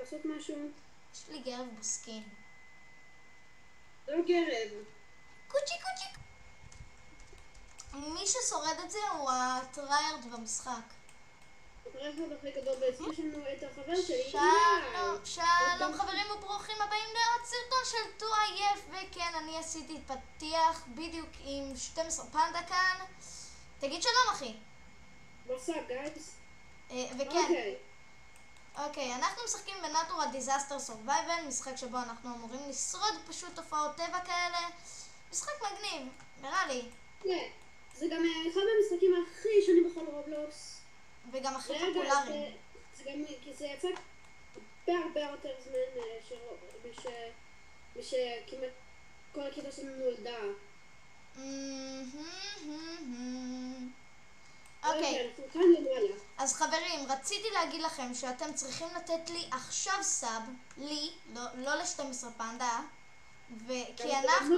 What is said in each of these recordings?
לעשות משהו? יש לי גרב בסקין. זה לא גרב. קוצ'י קוצ'י. מי ששורד את זה הוא הטריירד במשחק. הרכב הכי גדול בעצם יש לנו את החבר שלי, שלום, שלום חברים וברוכים הבאים לעוד סרטון של טו עייף. וכן, אני עשיתי פתיח בדיוק עם 12 פנדה כאן. תגיד שלום אחי. וואטס אפ גייז? וכן, אוקיי, אנחנו משחקים בנטורה דיזסטר סורווייבל, משחק שבו אנחנו אמורים לשרוד פשוט תופעות טבע כאלה. משחק מגניב, נראה לי. כן, זה גם אחד מהמשחקים הכי שונים בכל רובלוקס. וגם הכי פופולרי. זה גם, כי זה יצא הרבה יותר זמן ושכמעט כל הכיתה שלנו נולדה. אוקיי, אנחנו כאן למעלה. אז חברים, רציתי להגיד לכם שאתם צריכים לתת לי עכשיו סאב, לי, לא ל-12 פנדה, כי אנחנו...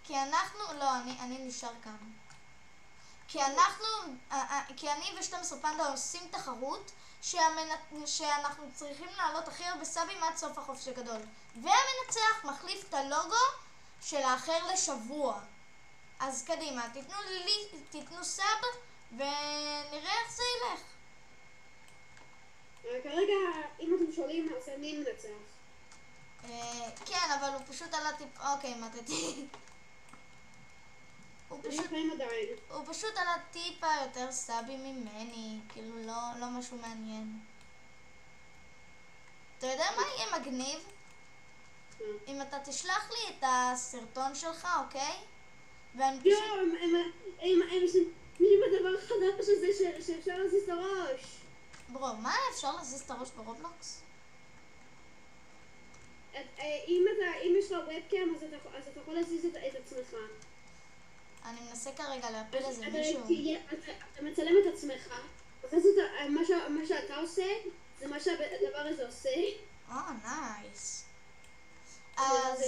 כי אנחנו... לא, אני נשאר כאן. כי אני ו-12 פנדה עושים תחרות שאנחנו צריכים לעלות הכי הרבה סאבים עד סוף החופש הגדול. והמנצח מחליף את הלוגו של האחר לשבוע. אז קדימה, תיתנו סאב ונראה איך זה ילך. כרגע, אם אתם שואלים, אז אני מנצח. כן, אבל הוא פשוט עלה טיפ... אוקיי, מתתי. הוא פשוט עלה טיפה יותר סאבים ממני, כאילו לא משהו מעניין. אתה יודע מה יהיה מגניב? אם אתה תשלח לי את הסרטון שלך, אוקיי? ואני פשוט... הם עושים הדבר חדש הזה שאפשר להזיז את הראש. ברו, מה אפשר להזיז את הראש ברובלוקס? אם יש לך וובקאם אז אתה יכול להזיז את עצמך. אני מנסה כרגע להפיל איזה מישהו. אתה מצלם את עצמך, אחרי זה מה שאתה עושה זה מה שהדבר הזה עושה. נייס. אז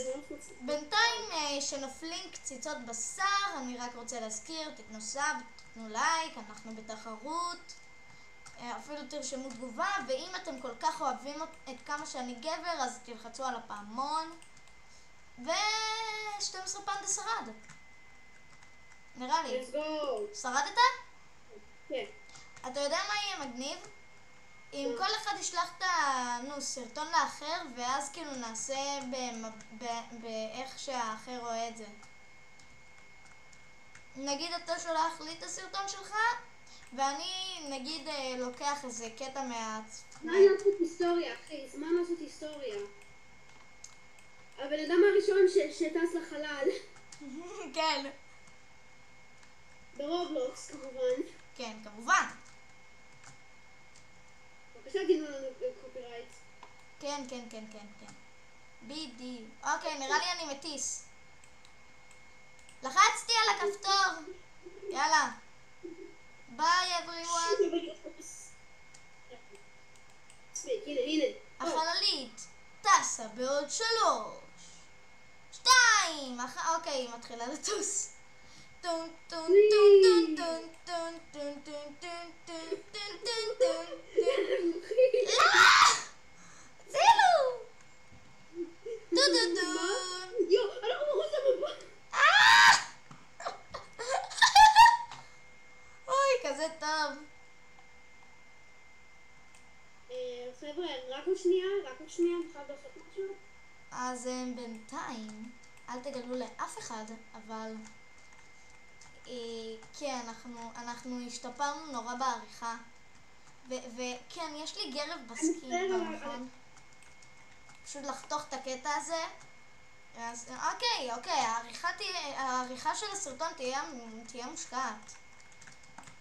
בינתיים שנופלים קציצות בשר, אני רק רוצה להזכיר, תתנו סאב, תתנו לייק, אנחנו בתחרות, אפילו תרשמו תגובה, ואם אתם כל כך אוהבים את כמה שאני גבר, אז תלחצו על הפעמון, ו-12 פנדה שרד. נראה לי. Let's go. שרדת? כן. אתה יודע מה יהיה מגניב? אם כל אחד ישלח את סרטון לאחר, ואז כאילו נעשה באיך שהאחר רואה את זה. נגיד אתה שולח לי את הסרטון שלך, ואני נגיד לוקח איזה קטע זמן לעשות היסטוריה, אחי, זמן לעשות היסטוריה. הבן אדם הראשון שטס לחלל. כן. ברובלוקס כמובן. כן, כמובן. בבקשה תיתנו לנו קופירייט. כן. בדיוק. אוקיי, נראה לי אני מטיס. לחצתי על הכפתור. יאללה. ביי אבריוואן. הנה. החללית טסה בעוד 3, 2. אוקיי, היא מתחילה לטוס. טון טון טון טון טון טון טון טון טון טון טון טון. צילו! טו-טו-טון. אנחנו מחוץ למפה. אוי, כזה טוב. חבר'ה, רק עוד שנייה, אני חייב לעשות משהו. אז בינתיים, אל תגלו לאף אחד, אבל כן, אנחנו השתפרנו נורא בעריכה. וכן, יש לי גרב בסקין, נכון? פשוט לחתוך את הקטע הזה. אז אוקיי, העריכה של הסרטון תהיה מושקעת.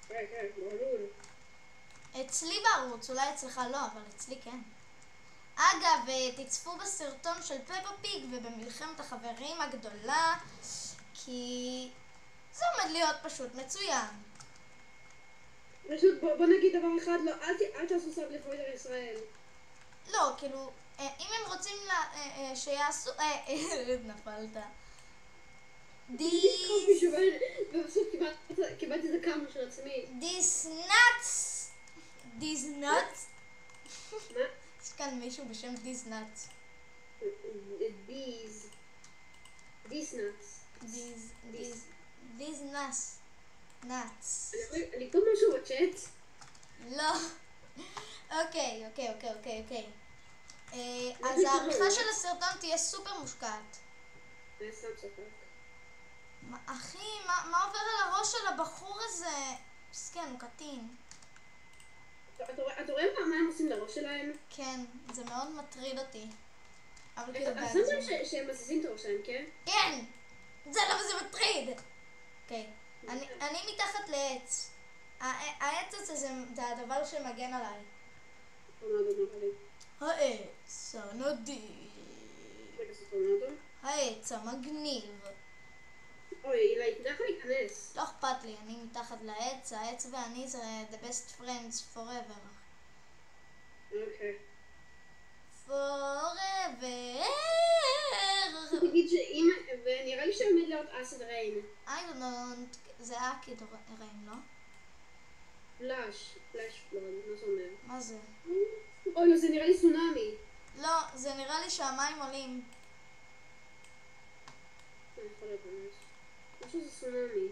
כן, ברור. אצלי בערוץ, אולי אצלך לא, אבל אצלי כן. אגב, תצפו בסרטון של פפה פיג ובמלחמת החברים הגדולה, כי זה עומד להיות פשוט מצוין. פשוט בוא נגיד דבר אחד, לא, אל תעשו סאב לפוידר ישראל. לא, כאילו, אם הם רוצים שיעשו... נפלת. ובסוף קיבלתי את הכמה של עצמי. These nuts. כן, מישהו בשם דיזנאץ. דיזנאץ. נאץ. אני פה משהו בצ'אט? לא. אוקיי. אז העריכה של הסרטון תהיה סופר מושקעת. אחי, מה עובר על הראש של הבחור הזה? מסכן, הוא קטין. אתה רואה מה הם עושים לראש שלהם? כן, זה מאוד מטריד אותי. אבל כאילו כאילו... אז שמת שהם מזיזים את הראש שלהם, כן? כן! זה למה זה מטריד! אוקיי, אני מתחת לעץ. העץ הזה זה הדבר שמגן עליי. העץ הנדיב. העץ המגניב. אוי, אילי, תדע לך להיכנס. לא אכפת לי, אני מתחת לעץ, העץ ואני זה the best friends forever. אוקיי. forever. תגיד שאם, ונראה לי שעומד להיות אסיד ריין. I don't know, זה אקיד ריין, לא? פלאש פלוד, מה זה אומר? מה זה? אוי, לא, זה נראה לי סונאמי. לא, זה נראה לי שהמים עולים. יכול להיות ממש. משהו זה סונאמי.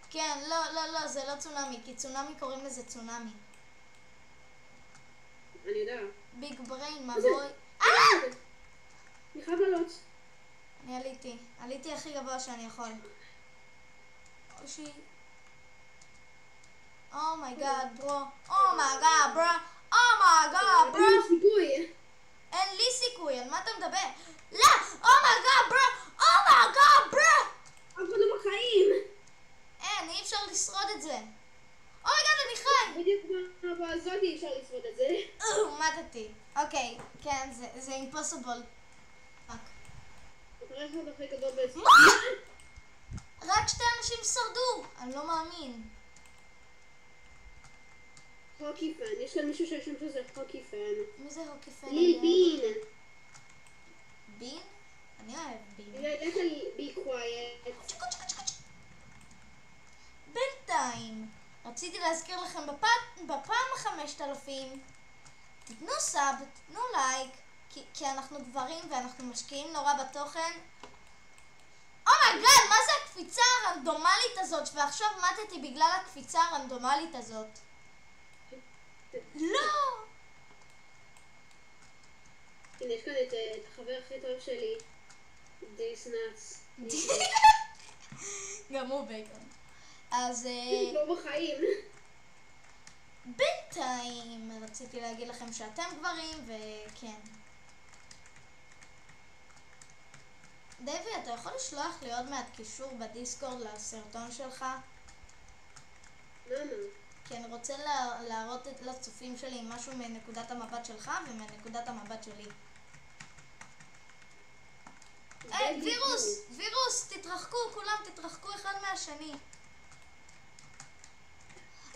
כן, לא, זה לא צונאמי, כי צונאמי קוראים לזה צונאמי. אני יודע. ביג בריין, מבוי. אני חייב לעלות. אני עליתי הכי גבוה שאני יכול. אושי. אומייגאד, ברו. אומייגאד, ברו. אין לי סיכוי. אין לי סיכוי, על מה אתה מדבר? לא! אומייגאד, ברו. אף אחד לא בחיים. אין, אי אפשר לשרוד את זה. אומייגאד, אני חי! בדיוק בזאת אי אפשר לשרוד את זה. מתתי. אוקיי, כן, זה impossible. מה? רק 2 אנשים שרדו! אני לא מאמין. הוקי פן, יש כאן מישהו שהשם שזה הוקי פן. מי זה הוקי פן? ליל בין. בין? אני אוהב בין. לך על בי קווייט. בינתיים, רציתי להזכיר לכם בפעם 5000, תתנו סאב, תתנו לייק, כי אנחנו גברים ואנחנו משקיעים נורא בתוכן. אומייגאד, מה זה הקפיצה הרנדומלית הזאת? ועכשיו מתתי בגלל הקפיצה הרנדומלית הזאת. לא! הנה, יש כאן את החבר הכי טוב שלי, דיסנאץ. גם הוא בייקון. אז לא בחיים. בינתיים רציתי להגיד לכם שאתם גברים, וכן. דייבי, אתה יכול לשלוח לי עוד מעט קישור בדיסקורד לסרטון שלך? למה? כי אני רוצה להראות לצופים שלי משהו מנקודת המבט שלך ומנקודת המבט שלי. היי, וירוס, תתרחקו, כולם תתרחקו אחד מהשני.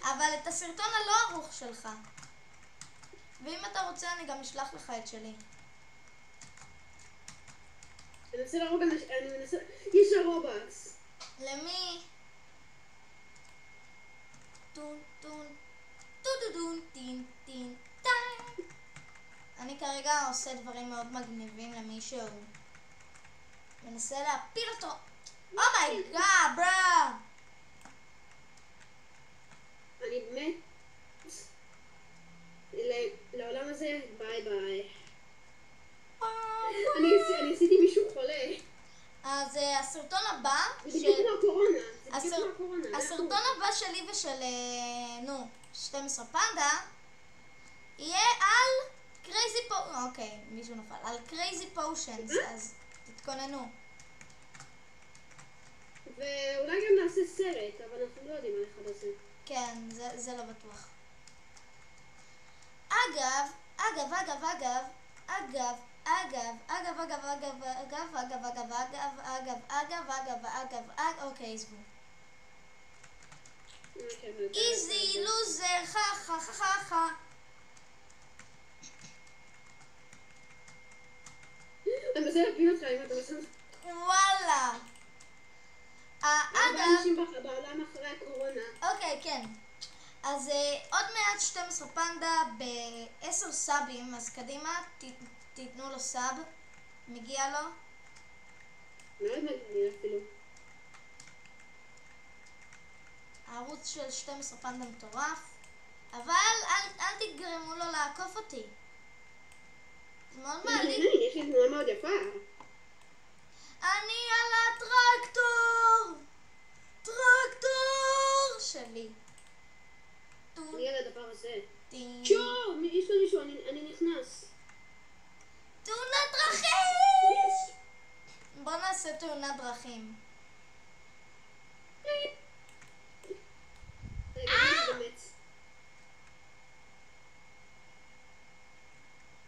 אבל את הסרטון הלא ערוך שלך. ואם אתה רוצה אני גם אשלח לך את שלי. אני מנסה להרוג אנשים, יש הרובקס. למי? טון טין טין טין. אני כרגע עושה דברים מאוד מגניבים למישהו. מנסה להפיל אותו. אומייגאד, ברה. אני באמת לעולם הזה ביי. אני עשיתי מישהו חולה. אז הסרטון הבא זה בדיוק מהקורונה. הסרטון הבא שלי ושל 12 פנדה יהיה על קרייזי אוקיי, מישהו נפל. על קרייזי פושנס, אז תתכוננו. ואולי גם נעשה סרט, אבל אנחנו לא יודעים על אחד הזה. כן, זה לא בטוח. אגב, אוקיי, עזבו. איזי לוזר, חה. אני מנסה להפיל אותך אם אתה מסתכל. וואלה. הרבה אנשים בעולם אחרי הקורונה. אוקיי, כן. אז עוד מעט 12 פנדה ב10 סאבים, אז קדימה, תיתנו לו סאב, מגיע לו. מאוד מגיע אפילו. הערוץ של 12 פנדה מטורף, אבל אל תגרמו לו לעקוף אותי. זה מאוד מעליב. יש לי תנועה מאוד יפה. אני על הטרקטור! טרקטור שלי. אני על הדבר הזה. טין. שואו! יש לו מישהו, אני נכנס. תאונת דרכים! בוא נעשה תאונת דרכים.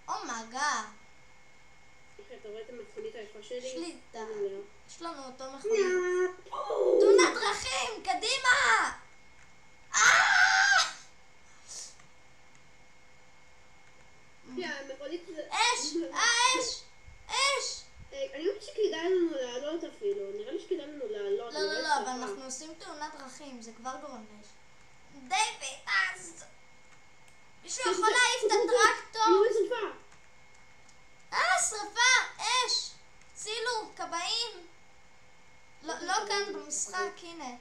אומייגאד. אתה רואה את המכונית היפה שלי? שליטה. יש לנו אותו מכונית. תאונת דרכים! קדימה! אש! אש! אש! אני חושבת שכדאי לנו לעלות אפילו. נראה לי שכדאי לנו לעלות. לא, אבל אנחנו עושים תאונת דרכים, זה כבר גורם לאש. דיוויד, אז... מישהו יכול להעיף את הטרקטור? אני רואה שרפה. שרפה! אש! צילו, כבאים! לא כאן במשחק, הנה.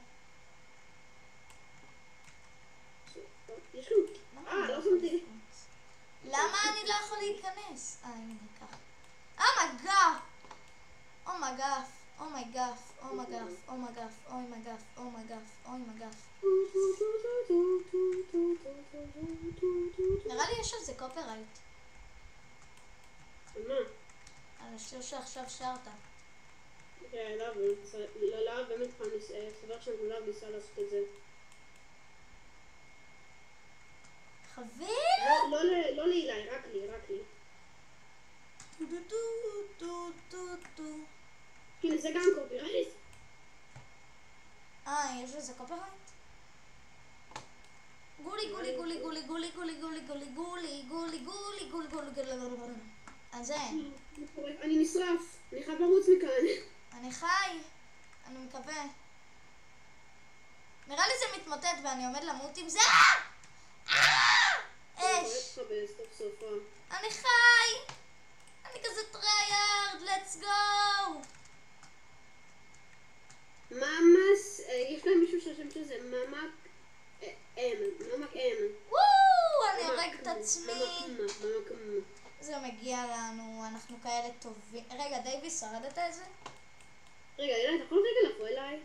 יש לו... לא שמתי. למה אני לא יכול להיכנס? הנה, ככה. אומייגאד! אומייגאד! אומייגאד! אומייגאד! אומייגאד! אומייגאד! אומייגאד! אומייגאד! נראה לי יש על זה קופרייט. מה? על השיר שעכשיו שרת. כן, לא, באמת חבר שלנו לא ניסה לעשות את זה. חבר? לא לאילי, רק לי. כן, זה גם קופרייט. יש לזה קופרייט? גולי גולי גולי גולי גולי גולי גולי גולי גולי גולי גולי גולי גולי גולי. אז אין. אני נשרף, אני חייב לרוץ מכאן. אני חי, אני מקווה. נראה לי זה מתמוטט ואני עומד למות עם זה. אש! אני חי! אני כזה טרייארד, let's go! ממס, יש להם מישהו שהשם של זה ממק אם. וואו, אני הורג את עצמי. ממק. זה מגיע לנו, אנחנו כאלה טובים. רגע, דיוויד, שרדת את זה? רגע, אילי, אתה יכול רגע לבוא אליי?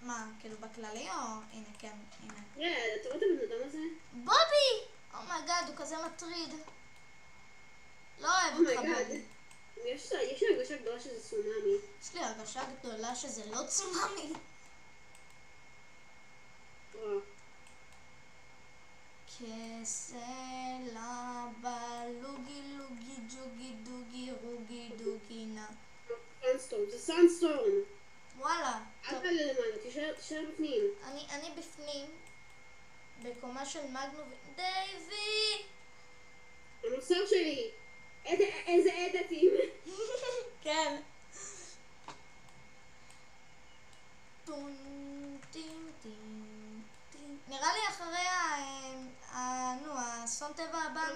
מה, כאילו בכללי או... הנה, כן, הנה. אתה רואה את הבן אדם הזה? בובי! אומייגאד, הוא כזה מטריד. לא אוהב אותך בובי. יש לי הרגשה גדולה שזה צונאמי. יש לי הרגשה גדולה שזה לא צונאמי. כסלע בלוגי לוגי ג'וגי דוגי רוגי דוגי נא. סאנסטורם, זה סאנסטורם. וואלה. אל תעלה למעלה, תישאר בפנים. אני בפנים. בקומה של מגנו דיוויד! המוסר שלי. איזה עדתים. כן. נראה לי אחרי האסון טבע הבא,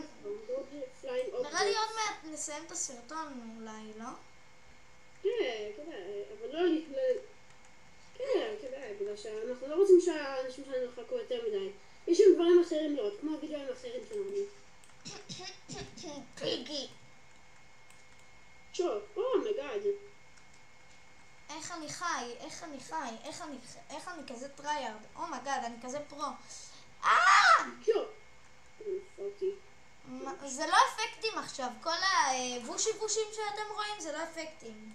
נראה לי עוד מעט נסיים את הסרטון אולי, לא? כן, כדאי, אבל לא... כן, כדאי, בגלל שאנחנו לא רוצים שהאנשים שלנו יחכו יותר מדי. יש שם דברים אחרים לראות, כמו הווידאוים האחרים שלנו. פיגי. שוב, אומייגאד. איך אני חי? איך אני כזה טרייארד? אומייגאד, אני כזה פרו. זה לא אפקטים עכשיו, כל הוושי-וושים שאתם רואים זה לא אפקטים.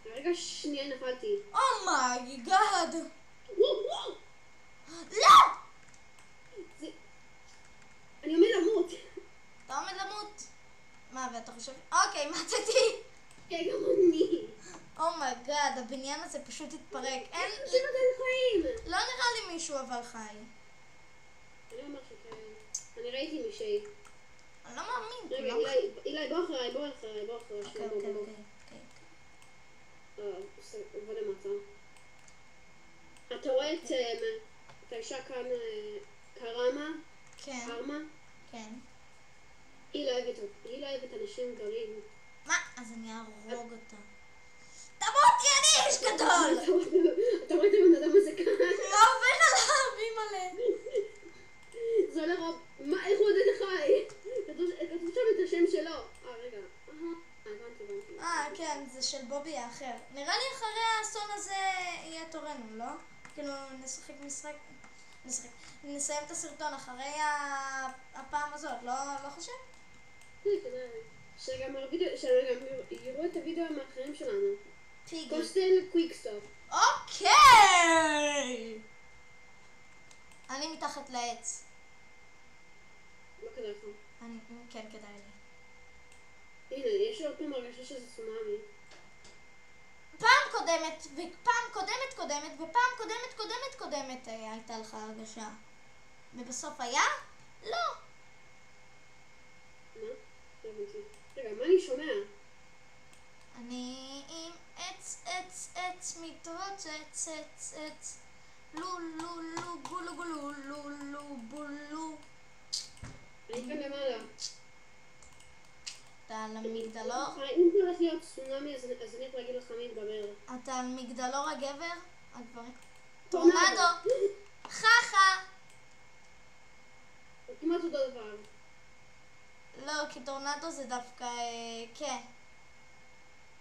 הרגע שנייה נפלתי. אומייגאד! לא! אני עומד למות. אתה עומד למות? מה, ואתה חושב... אוקיי, מתתי! כן, גם אני. אומייגאד, הבניין הזה פשוט התפרק. אין... לא נראה לי מישהו אבל חי. אני אומר שכן. אני ראיתי מישהי. אני לא מאמין. רגע, אילי, בוא אחריי. אוקיי. עובד למטה. אתה רואה את האישה כאן, קרמה? כן. קרמה? כן. היא לא אוהבת אנשים גדולים. מה? אז אני אהרוג אותה. תמותי, אני איש גדול! אתה רואה את הבן אדם הזה כאן? מה עובר עליו, אימא'לה? זה עולה רוב. מה, איך הוא עודד חי? כתוב שם את השם שלו. רגע. הבנתי. כן, זה של בובי האחר. נראה לי אחרי האסון הזה יהיה תורנו, לא? כאילו, נשחק משחק. נסיים את הסרטון אחרי הפעם הזאת, לא חושב? שגם יראו את הוידאו האחרים שלנו. פיגי. קוסטל קוויקסטופ. אוקיי! אני מתחת לעץ. לא כדאי לך. כן, כדאי לי. הנה, יש לי עוד פעם הרגשה שזה צונאמי. פעם קודמת, ופעם קודמת הייתה לך הרגשה. ובסוף היה? לא. מה? רגע, מה אני שומע? אני עם עץ מתרוצץ, לו גולו גולו לו בולו. אני כאן למעלה. אתה על המגדלור? אם זה הולך להיות צונאמי, אז אני יכול להגיד לך מי לדבר. אתה על מגדלור הגבר? הגברים? טורנדו! חכה! הוא כמעט אותו דבר. לא, כי טורנדו זה דווקא, כן.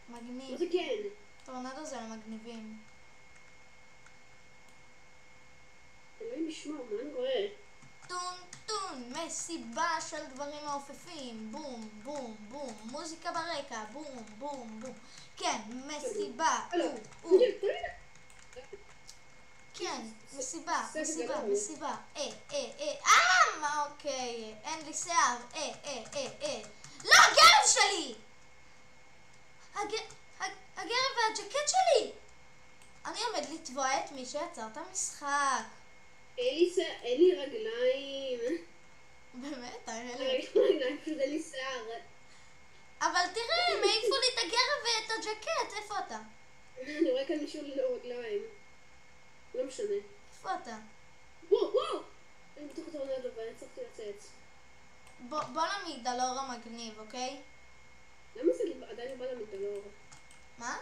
מגניב. מה זה כן? טורנדו זה למגניבים. אלוהים ישמור, מה אני רואה? טון, מסיבה של דברים מעופפים, בום, בום, בום, מוזיקה ברקע, בום, בום, בום. כן, מסיבה, כן, מסיבה. מה, אוקיי, אין לי שיער, לא, הגרב שלי! הגרב והג'קט שלי! אני עומד לתבוע את מי שיצר את המשחק. אין לי רגליים. באמת? תראה לי. רגליים, פשוט אין לי שיער. אבל תראה, הם העיפו לי את הגרב ואת הג'קט, איפה אתה? אני רואה כאן מישהו ללא רגליים. לא משנה. איפה אתה? וואו! אני בתוך הטורנדו ואני צריכתי לצאת. בוא למגדלור המגניב, אוקיי? למה זה עדיין לא בא למגדלור? מה?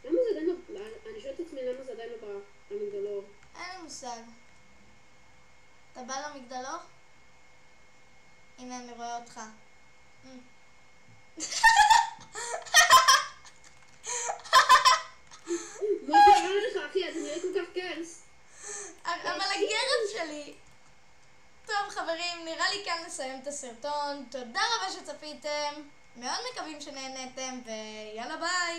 למה זה עדיין לא... אני שואלת את עצמי למה זה עדיין לא בא למגדלור. אין לי מושג. אתה בא למגדלור? הנה, אני רואה אותך. מה קרה לך, אחי? אתה נראה כל כך קרס. אבל הגרב שלי. טוב, חברים, נראה לי כאן נסיים את הסרטון. תודה רבה שצפיתם. מאוד מקווים שנהנתם, ויאללה ביי.